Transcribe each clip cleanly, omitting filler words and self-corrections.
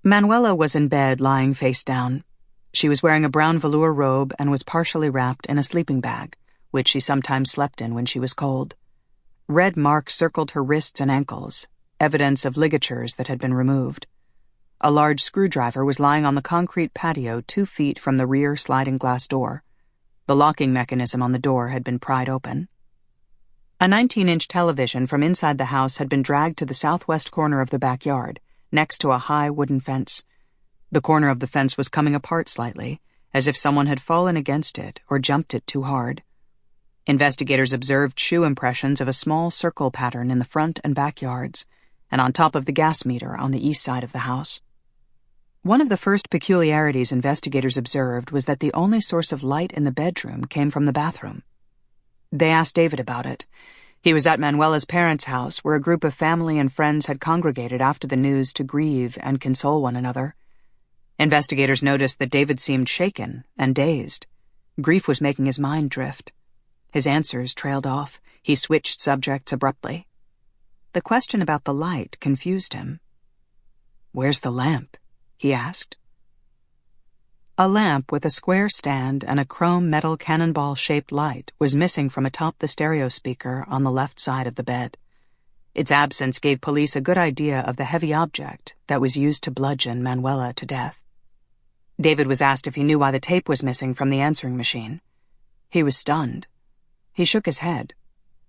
Manuela was in bed, lying face down. She was wearing a brown velour robe and was partially wrapped in a sleeping bag, which she sometimes slept in when she was cold. Red marks circled her wrists and ankles, evidence of ligatures that had been removed. A large screwdriver was lying on the concrete patio 2 feet from the rear sliding glass door. The locking mechanism on the door had been pried open. A 19-inch television from inside the house had been dragged to the southwest corner of the backyard, next to a high wooden fence. The corner of the fence was coming apart slightly, as if someone had fallen against it or jumped it too hard. Investigators observed shoe impressions of a small circle pattern in the front and backyards, and on top of the gas meter on the east side of the house. One of the first peculiarities investigators observed was that the only source of light in the bedroom came from the bathroom. They asked David about it. He was at Manuela's parents' house, where a group of family and friends had congregated after the news to grieve and console one another. Investigators noticed that David seemed shaken and dazed. Grief was making his mind drift. His answers trailed off. He switched subjects abruptly. The question about the light confused him. "Where's the lamp?" he asked. A lamp with a square stand and a chrome metal cannonball-shaped light was missing from atop the stereo speaker on the left side of the bed. Its absence gave police a good idea of the heavy object that was used to bludgeon Manuela to death. David was asked if he knew why the tape was missing from the answering machine. He was stunned. He shook his head.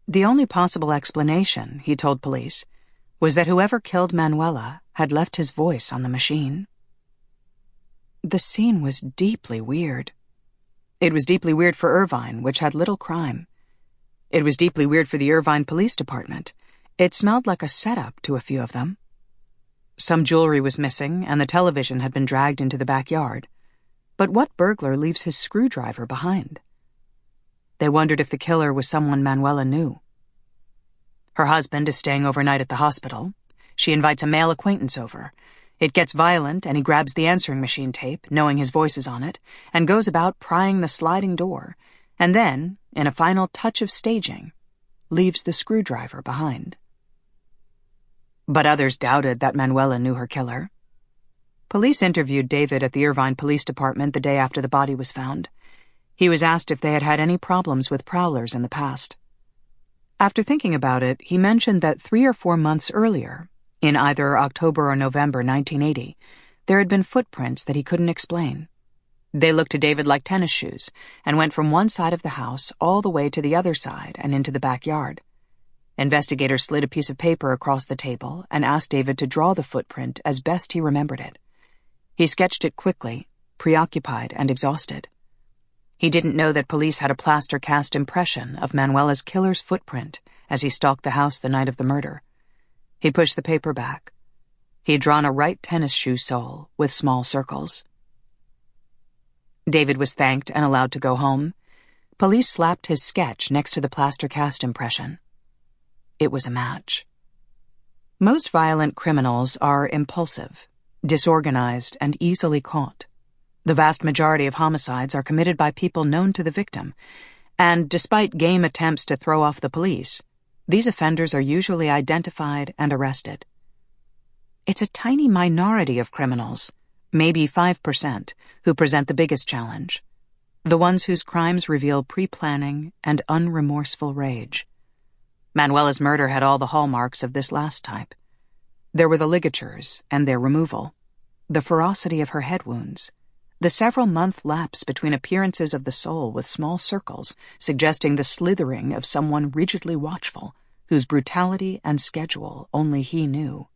The only possible explanation, he told police, was that whoever killed Manuela had left his voice on the machine. The scene was deeply weird. It was deeply weird for Irvine, which had little crime. It was deeply weird for the Irvine Police Department. It smelled like a setup to a few of them. Some jewelry was missing, and the television had been dragged into the backyard. But what burglar leaves his screwdriver behind? They wondered if the killer was someone Manuela knew. Her husband is staying overnight at the hospital. She invites a male acquaintance over. It gets violent, and he grabs the answering machine tape, knowing his voice is on it, and goes about prying the sliding door, and then, in a final touch of staging, leaves the screwdriver behind. But others doubted that Manuela knew her killer. Police interviewed David at the Irvine Police Department the day after the body was found. He was asked if they had had any problems with prowlers in the past. After thinking about it, he mentioned that 3 or 4 months earlier, in either October or November 1980, there had been footprints that he couldn't explain. They looked to David like tennis shoes and went from one side of the house all the way to the other side and into the backyard. Investigators slid a piece of paper across the table and asked David to draw the footprint as best he remembered it. He sketched it quickly, preoccupied and exhausted. He didn't know that police had a plaster cast impression of Manuela's killer's footprint as he stalked the house the night of the murder. He pushed the paper back. He had drawn a right tennis shoe sole with small circles. David was thanked and allowed to go home. Police slapped his sketch next to the plaster cast impression. It was a match. Most violent criminals are impulsive, disorganized, and easily caught. The vast majority of homicides are committed by people known to the victim, and despite game attempts to throw off the police, these offenders are usually identified and arrested. It's a tiny minority of criminals, maybe 5%, who present the biggest challenge, the ones whose crimes reveal pre-planning and unremorseful rage. Manuela's murder had all the hallmarks of this last type. There were the ligatures and their removal, the ferocity of her head wounds, the several-month lapse between appearances of the soul with small circles suggesting the slithering of someone rigidly watchful, whose brutality and schedule only he knew.